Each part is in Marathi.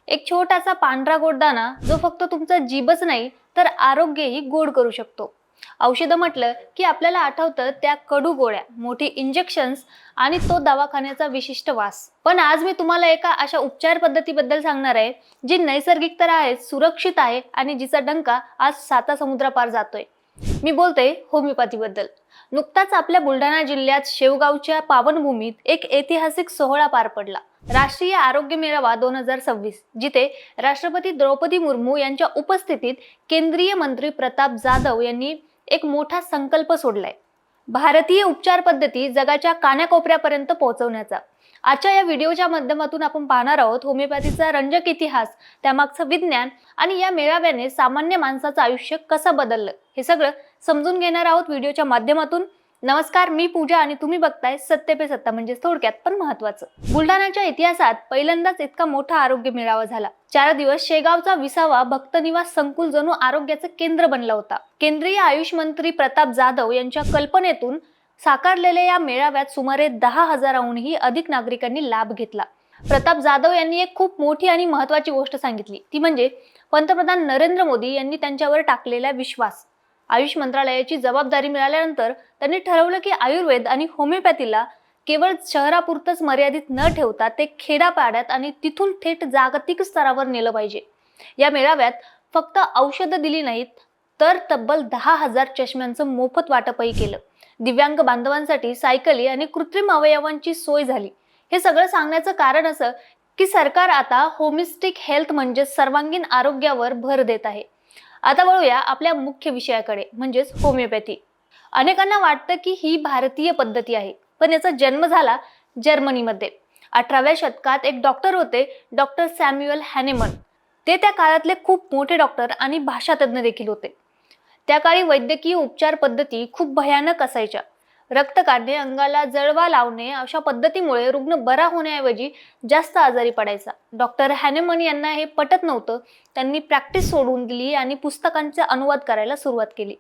एक छोटासा पांढरा गोडदाना जो फक्त तुमचा जीभच नाही तर आरोग्यही गोड करू शकतो. औषधं म्हटलं की आपल्याला आठवतं त्या कडू गोळ्या, मोठी इंजेक्शन्स आणि तो दवाखान्याचा विशिष्ट वास. पण आज मी तुम्हाला एका अशा उपचार पद्धतीबद्दल सांगणार आहे जी नैसर्गिक तर आहे, सुरक्षित आहे आणि जिचा डंका आज 7 समुद्रापार जातोय. मी बोलते होमिओपॅथी बद्दल. नुकताच आपल्या बुलढाणा जिल्ह्यात शेवगावच्या पावनभूमीत एक ऐतिहासिक सोहळा पार पडला. राष्ट्रीय आरोग्य मेळावा 2026, जिथे राष्ट्रपती द्रौपदी मुर्मू यांच्या उपस्थितीत केंद्रीय मंत्री प्रताप जाधव यांनी एक मोठा संकल्प सोडलाय. भारतीय उपचार पद्धती जगाच्या कानाकोपऱ्यापर्यंत पोहोचवण्याचा. आजच्या या व्हिडिओच्या माध्यमातून आपण पाहणार आहोत होमिओपॅथीचा रंजक इतिहास, त्यामागचं विज्ञान आणि या मेळाव्याने सामान्य माणसाचं आयुष्य कसं बदललं हे सगळं समजून घेणार आहोत व्हिडिओच्या माध्यमातून. नमस्कार, मी पूजा आणि तुम्ही बघताय सत्य पे सत्ता, म्हणजे थोडक्यात पण महत्वाचं. बुलढाण्याच्या इतिहासात पहिल्यांदाच इतका मोठा आरोग्य मेळावा झाला. 4 दिवस शेगावचा 20वा भक्तनिवास संकुल जणू आरोग्याचं केंद्र बनला होता. केंद्रीय आयुष मंत्री प्रताप जाधव यांच्या कल्पनेतून साकारलेल्या या मेळाव्यात सुमारे 10,000हूनही अधिक नागरिकांनी लाभ घेतला. प्रताप जाधव यांनी एक खूप मोठी आणि महत्वाची गोष्ट सांगितली, ती म्हणजे पंतप्रधान नरेंद्र मोदी यांनी त्यांच्यावर टाकलेला विश्वास. आयुष मंत्रालयाची जबाबदारी मिळाल्यानंतर त्यांनी ठरवलं की आयुर्वेद आणि होमिओपॅथीला केवळ शहरापुरतच मर्यादित न ठेवता ते खेड्यापाड्यात आणि तिथून थेट जागतिक स्तरावर नेलं पाहिजे. या मेळाव्यात फक्त औषधं दिली नाहीत, तर तब्बल 10,000 चष्म्यांचं मोफत वाटपही केलं. दिव्यांग बांधवांसाठी सायकली आणि कृत्रिम अवयवांची सोय झाली. हे सगळं सांगण्याचं कारण असं की सरकार आता होमिस्टिक हेल्थ म्हणजे सर्वांगीण आरोग्यावर भर देत आहे. आता वळूया आपल्या मुख्य विषयाकडे, म्हणजेच होमिओपॅथी. अनेकांना वाटतं की ही भारतीय पद्धती आहे, पण याचा जन्म झाला जर्मनीमध्ये. 18व्या शतकात एक डॉक्टर होते, डॉक्टर सॅम्युएल हॅनेमन. ते त्या काळातले खूप मोठे डॉक्टर आणि भाषातज्ञ देखील होते. त्या काळी वैद्यकीय उपचार पद्धती खूप भयानक असायच्या. रक्त काढणे, अंगाला जळवा लावणे अशा पद्धतीमुळे रुग्ण बरा होण्याऐवजी जास्त आजारी पडायचा. डॉक्टर हॅनेमन यांना हे पटत नव्हतं. त्यांनी प्रॅक्टिस सोडून दिली आणि पुस्तकांचा अनुवाद करायला सुरुवात केली.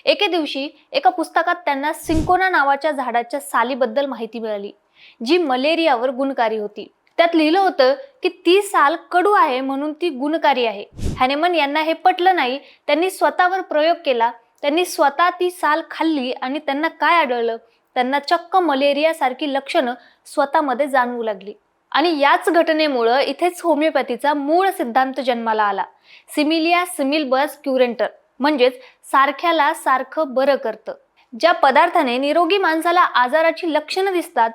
एके दिवशी एका पुस्तकात त्यांना सिंकोना नावाच्या झाडाच्या सालीबद्दल माहिती मिळाली, जी मलेरियावर गुणकारी होती. त्यात लिहिलं होतं की ती साल कडू आहे म्हणून ती गुणकारी आहे. हॅनेमन यांना हे पटलं नाही. त्यांनी स्वतःवर प्रयोग केला. त्यांनी स्वतः ती साल खाल्ली आणि त्यांना काय आढळलं? त्यांना चक्क मलेरिया सारखी लक्षणं स्वतःमध्ये जाणवू लागली. आणि याच घटनेमुळे इथेच होमिओपॅथीचा मूळ सिद्धांत जन्माला आला. सिमिलिया सिमिलबस क्युरेंटर, म्हणजेच सारख्याला सारखं बरं करतं. ज्या पदार्थाने निरोगी माणसाला आजाराची लक्षणं दिसतात,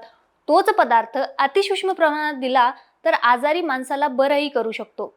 तोच पदार्थ अतिसूक्ष्म प्रमाणात दिला तर आजारी माणसाला बरंही करू शकतो.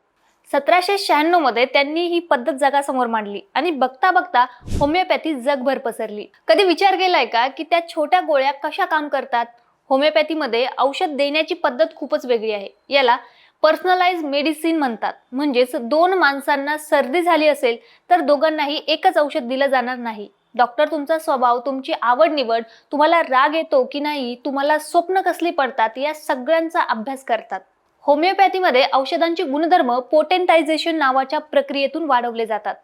1796 मध्ये त्यांनी ही पद्धत जगासमोर मांडली आणि बघता बघता होमिओपॅथी जगभर पसरली. कधी विचार केलाय का की त्या छोट्या गोळ्या कशा काम करतात? होमिओपॅथीमध्ये औषध देण्याची पद्धत खूपच वेगळी आहे. याला पर्सनलाइज मेडिसिन म्हणतात. म्हणजेच 2 माणसांना सर्दी झाली असेल तर दोघांनाही एकच औषध दिलं जाणार नाही. डॉक्टर तुमचा स्वभाव, तुमची आवड निवड, तुम्हाला राग येतो की नाही, तुम्हाला स्वप्न कसली पडतात, या सगळ्यांचा अभ्यास करतात. होमिओपॅथीमध्ये औषधांची गुणधर्म पोटेंटायझेशन नावाच्या प्रक्रियेतून वाढवले जातात.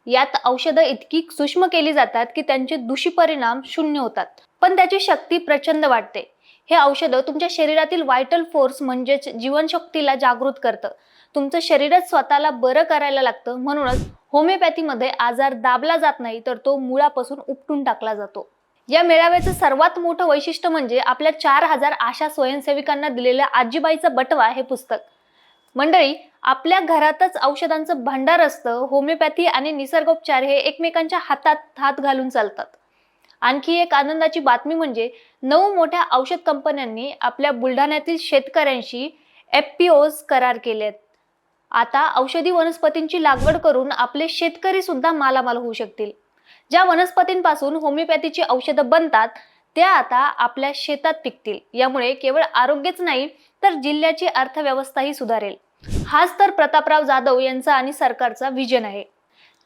यात औषधं इतकी सूक्ष्म केली जातात की त्यांचे दुष्परिणाम शून्य होतात, पण त्याची शक्ती प्रचंड वाढते. हे औषधं तुमच्या शरीरातील व्हायटल फोर्स म्हणजेच जीवनशक्तीला जागृत करतं. तुमचं शरीरच स्वतःला बरं करायला लागतं. म्हणूनच होमिओपॅथीमध्ये आजार दाबला जात नाही, तर तो मुळापासून उपटून टाकला जातो. या मेळाव्याचं सर्वात मोठं वैशिष्ट्य म्हणजे आपल्या 4,000 आशा स्वयंसेविकांना दिलेल्या आजीबाईचा बटवा हे पुस्तक. मंडळी, आपल्या घरातच औषधांचं भांडार असतं. होमिओपॅथी आणि निसर्गोपचार हे एकमेकांच्या हातात हात घालून चालतात. आणखी एक आनंदाची बातमी म्हणजे 9 मोठ्या औषध कंपन्यांनी आपल्या बुलढाण्यातील शेतकऱ्यांशी FPOs करार केलेत. आता औषधी वनस्पतींची लागवड करून आपले शेतकरी सुद्धा मालामाल होऊ शकतील. ज्या वनस्पतींपासून होमिओपॅथीची औषधं बनतात त्या आता आपल्या शेतात पिकतील. यामुळे केवळ आरोग्यच नाही तर जिल्ह्याची अर्थव्यवस्थाही सुधारेल. हाच तर प्रतापराव जाधव यांचा आणि सरकारचा विजन आहे.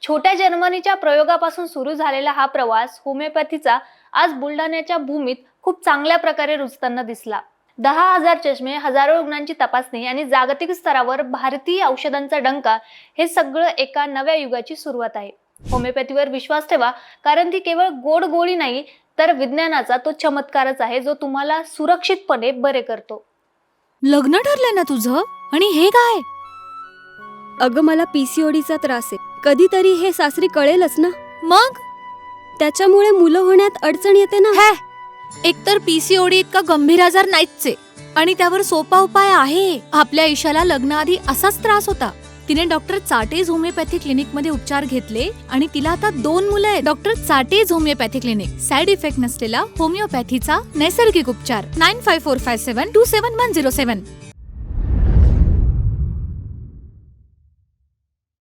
छोट्या जर्मनीच्या प्रयोगापासून सुरू झालेला हा प्रवास होमिओपॅथीचा आज बुलढाण्याच्या भूमीत खूप चांगल्या प्रकारे रुजताना दिसला. 10,000 चष्मे, हजारो रुग्णांची तपासणी आणि जागतिक स्तरावर भारतीय औषधांचा डंका, हे सगळं एका नव्या युगाची सुरुवात आहे. होमिओपॅथीवर विश्वास ठेवा, कारण ती केवळ गोड गोळी नाही तर विज्ञानाचा तो चमत्कारच आहे जो तुम्हाला सुरक्षितपणे बरे करतो. लग्न ठरलंय ना तुझं? आणि हे काय? अगं मला पीसीओडीचा त्रास आहे. कधीतरी हे सासरी कळेलच ना. मग त्याच्यामुळे मुलं होण्यात अडचण येते ना. एकतर पीसीओडी इतका गंभीर आजार नाहीच आहे आणि त्यावर सोपा उपाय आहे. आपल्या ईशाला लग्नाआधी असाच त्रास होता. तिने डॉक्टर चाटेज होमिओपॅथी क्लिनिक मध्ये उपचार घेतले आणि तिला आता 2 मुलं आहेत. डॉक्टर चाटेज होमिओपॅथी क्लिनिक, साइड इफेक्ट नसलेला होमिओपॅथीचा नैसर्गिक उपचार. 9545727107